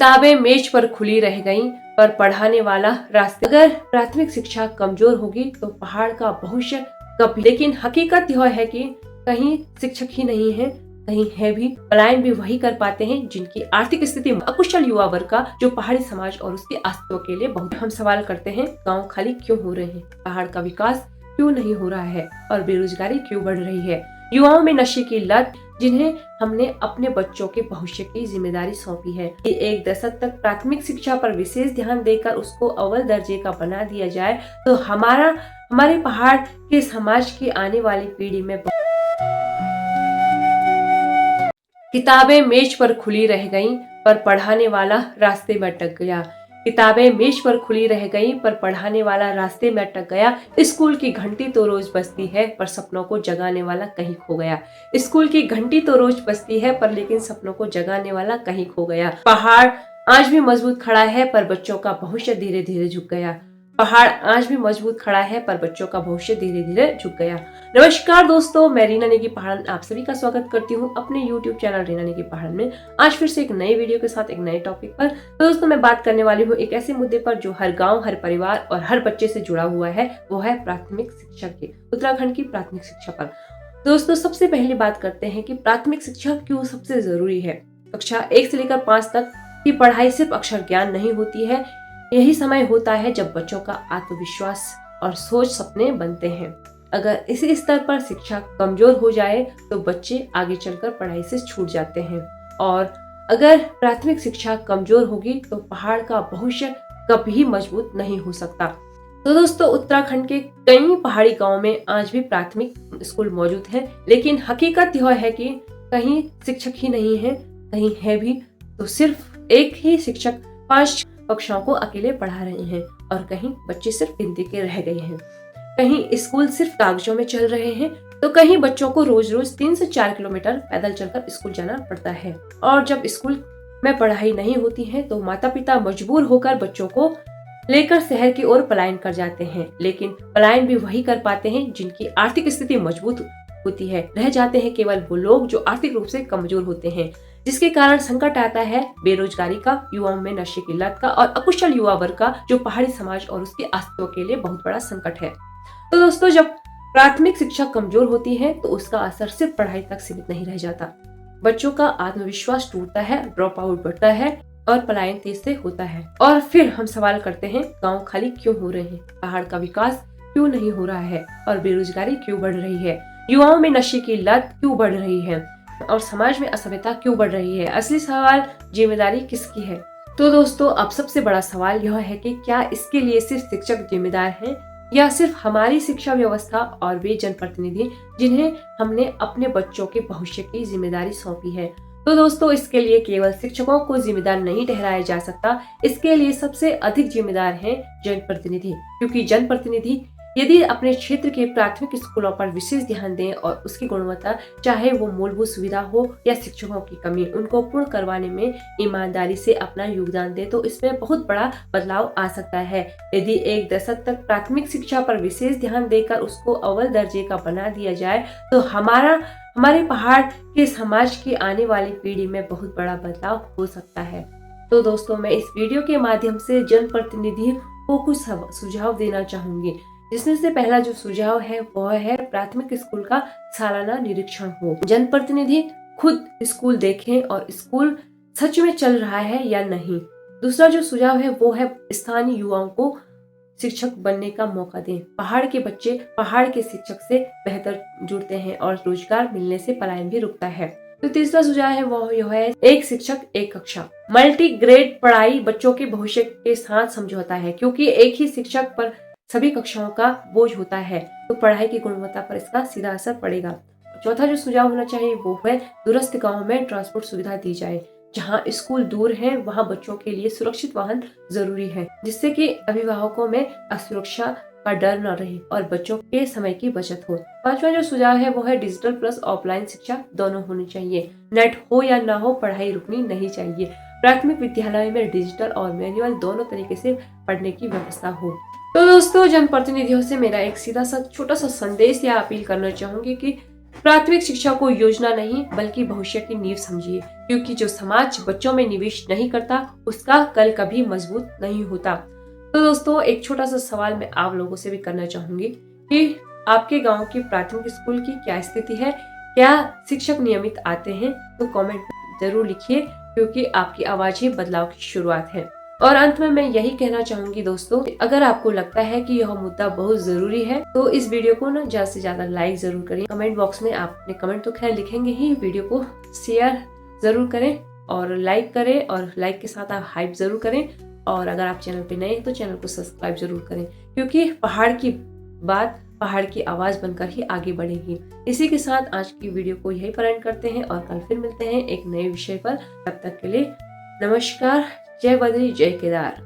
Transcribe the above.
किताबें मेज पर खुली रह गईं, पर पढ़ाने वाला रास्ते। अगर प्राथमिक शिक्षा कमजोर होगी तो पहाड़ का भविष्य कभी। लेकिन हकीकत यह है कि कहीं शिक्षक ही नहीं है, कहीं है भी। पलायन भी वही कर पाते हैं जिनकी आर्थिक स्थिति अकुशल युवा वर्ग का, जो पहाड़ी समाज और उसके अस्तित्व के लिए बहुत। हम सवाल करते हैं, गाँव खाली क्यों हो रहे हैं, पहाड़ का विकास क्यों नहीं हो रहा है और बेरोजगारी क्यों बढ़ रही है। युवाओं में नशे की लत, जिन्हें हमने अपने बच्चों के भविष्य की जिम्मेदारी सौंपी है। एक दशक तक प्राथमिक शिक्षा पर विशेष ध्यान देकर उसको अव्वल दर्जे का बना दिया जाए तो हमारे पहाड़ के समाज की आने वाली पीढ़ी में। किताबें मेज पर खुली रह गईं, पर पढ़ाने वाला रास्ते में अटक गया। किताबें मेज पर खुली रह गईं, पर पढ़ाने वाला रास्ते में अटक गया। स्कूल की घंटी तो रोज बजती है, पर सपनों को जगाने वाला कहीं खो गया। स्कूल की घंटी तो रोज बजती है, पर लेकिन सपनों को जगाने वाला कहीं खो गया। पहाड़ आज भी मजबूत खड़ा है, पर बच्चों का भविष्य धीरे धीरे झुक गया। पहाड़ आज भी मजबूत खड़ा है, पर बच्चों का भविष्य धीरे धीरे झुक गया। नमस्कार दोस्तों, मैं रीना नेगी पहाड़न आप सभी का स्वागत करती हूँ अपने YouTube चैनल रीना नेगी पहाड़न में। आज फिर से एक नई वीडियो के साथ एक नए टॉपिक पर। तो दोस्तों, मैं बात करने वाली हूँ एक ऐसे मुद्दे पर जो हर गांव, हर परिवार और हर बच्चे से जुड़ा हुआ है। वो है प्राथमिक शिक्षा के, उत्तराखंड की प्राथमिक शिक्षा पर। दोस्तों, सबसे पहले बात करते हैं कि प्राथमिक शिक्षा क्यों सबसे जरूरी है। कक्षा 1 से लेकर 5 तक की पढ़ाई सिर्फ अक्षर ज्ञान नहीं होती है। यही समय होता है जब बच्चों का आत्मविश्वास और सोच सपने बनते हैं। अगर इसी स्तर पर शिक्षा कमजोर हो जाए तो बच्चे आगे चलकर पढ़ाई से छूट जाते हैं। और अगर प्राथमिक शिक्षा कमजोर होगी तो पहाड़ का भविष्य कभी मजबूत नहीं हो सकता। तो दोस्तों, उत्तराखंड के कई पहाड़ी गांवों में आज भी प्राथमिक स्कूल मौजूद हैं, लेकिन हकीकत यह है कि कहीं शिक्षक ही नहीं है, कहीं है भी तो सिर्फ एक ही शिक्षक 5 कक्षाओं को अकेले पढ़ा रहे हैं और कहीं बच्चे सिर्फ गिनती के रह गए हैं। कहीं स्कूल सिर्फ कागजों में चल रहे हैं तो कहीं बच्चों को रोज रोज 3 से 4 किलोमीटर पैदल चलकर स्कूल जाना पड़ता है। और जब स्कूल में पढ़ाई नहीं होती है तो माता पिता मजबूर होकर बच्चों को लेकर शहर की ओर पलायन कर जाते हैं। लेकिन पलायन भी वही कर पाते हैं जिनकी आर्थिक स्थिति मजबूत होती है। रह जाते हैं केवल वो लोग जो आर्थिक रूप से कमजोर होते हैं, जिसके कारण संकट आता है बेरोजगारी का, युवाओं में नशे की लत का और अकुशल युवा वर्ग का, जो पहाड़ी समाज और उसके अस्तित्व के लिए बहुत बड़ा संकट है। तो दोस्तों, जब प्राथमिक शिक्षा कमजोर होती है तो उसका असर सिर्फ पढ़ाई तक सीमित नहीं रह जाता। बच्चों का आत्मविश्वास टूटता है, ड्रॉप आउट बढ़ता है और पलायन तेज से होता है। और फिर हम सवाल करते हैं, गाँव खाली क्यों हो रहे हैं, पहाड़ का विकास क्यों नहीं हो रहा है और बेरोजगारी क्यों बढ़ रही है, युवाओं में नशे की लत क्यों बढ़ रही है और समाज में असभ्यता क्यों बढ़ रही है। असली सवाल, जिम्मेदारी किसकी है। तो दोस्तों, अब सबसे बड़ा सवाल यह है कि क्या इसके लिए सिर्फ शिक्षक जिम्मेदार हैं या सिर्फ हमारी शिक्षा व्यवस्था और वे जनप्रतिनिधि जिन्हें हमने अपने बच्चों के भविष्य की जिम्मेदारी सौंपी है। तो दोस्तों, इसके लिए केवल शिक्षकों को जिम्मेदार नहीं ठहराया जा सकता। इसके लिए सबसे अधिक जिम्मेदार हैं जनप्रतिनिधि, क्योंकि जनप्रतिनिधि यदि अपने क्षेत्र के प्राथमिक स्कूलों पर विशेष ध्यान दें और उसकी गुणवत्ता, चाहे वो मूलभूत सुविधा हो या शिक्षकों की कमी, उनको पूर्ण करवाने में ईमानदारी से अपना योगदान दे तो इसमें बहुत बड़ा बदलाव आ सकता है। यदि एक दशक तक प्राथमिक शिक्षा पर विशेष ध्यान देकर उसको अव्वल दर्जे का बना दिया जाए तो हमारे पहाड़ के समाज की आने वाली पीढ़ी में बहुत बड़ा बदलाव हो सकता है। तो दोस्तों, मैं इस वीडियो के माध्यम से जनप्रतिनिधि को कुछ सुझाव देना चाहूंगी, जिसमें से पहला जो सुझाव है वह है प्राथमिक स्कूल का सालाना निरीक्षण हो। जनप्रतिनिधि खुद स्कूल देखें और स्कूल सच में चल रहा है या नहीं। दूसरा जो सुझाव है वो है स्थानीय युवाओं को शिक्षक बनने का मौका दें। पहाड़ के बच्चे पहाड़ के शिक्षक से बेहतर जुड़ते हैं और रोजगार मिलने से पलायन भी रुकता है। तो तीसरा सुझाव है वो यह है, एक शिक्षक एक कक्षा। मल्टी ग्रेड पढ़ाई बच्चों के भविष्य के साथ समझौता है, क्योंकि एक ही शिक्षक पर सभी कक्षाओं का बोझ होता है तो पढ़ाई की गुणवत्ता पर इसका सीधा असर पड़ेगा। चौथा जो सुझाव होना चाहिए वो है, दूरस्थ गांव में ट्रांसपोर्ट सुविधा दी जाए। जहां स्कूल दूर है वहां बच्चों के लिए सुरक्षित वाहन जरूरी है, जिससे कि अभिभावकों में असुरक्षा का डर न रहे और बच्चों के समय की बचत हो। पांचवा जो सुझाव है वो है, डिजिटल प्लस ऑफलाइन शिक्षा दोनों होनी चाहिए। नेट हो या ना हो, पढ़ाई रुकनी नहीं चाहिए। प्राथमिक विद्यालय में डिजिटल और मैनुअल दोनों तरीके से पढ़ने की व्यवस्था हो। तो दोस्तों, जनप्रतिनिधियों से मेरा एक सीधा सा छोटा सा संदेश या अपील करना चाहूंगी कि प्राथमिक शिक्षा को योजना नहीं बल्कि भविष्य की नींव समझिए, क्योंकि जो समाज बच्चों में निवेश नहीं करता उसका कल कभी मजबूत नहीं होता। तो दोस्तों, एक छोटा सा सवाल मैं आप लोगों से भी करना चाहूंगी कि आपके गांव की प्राथमिक स्कूल की क्या स्थिति है? क्या शिक्षक नियमित आते हैं? तो कमेंट में जरूर लिखिए, क्योंकि आपकी आवाज ही बदलाव की शुरुआत है। और अंत में मैं यही कहना चाहूंगी दोस्तों, अगर आपको लगता है कि यह मुद्दा बहुत जरूरी है तो इस वीडियो को ना ज्यादा से ज्यादा लाइक जरूर करें। कमेंट बॉक्स में आप अपने कमेंट तो खैर लिखेंगे ही, वीडियो को शेयर जरूर करें और लाइक करें, और लाइक के साथ आप हाइप जरूर करें। और अगर आप चैनल पे नए हैं तो चैनल को सब्सक्राइब जरूर करें, क्योंकि पहाड़ की बात पहाड़ की आवाज बनकर ही आगे बढ़ेगी। इसी के साथ आज की वीडियो को यही पर एंड करते हैं और कल फिर मिलते हैं एक नए विषय पर। तब तक के लिए नमस्कार। जय बद्री जय केदार।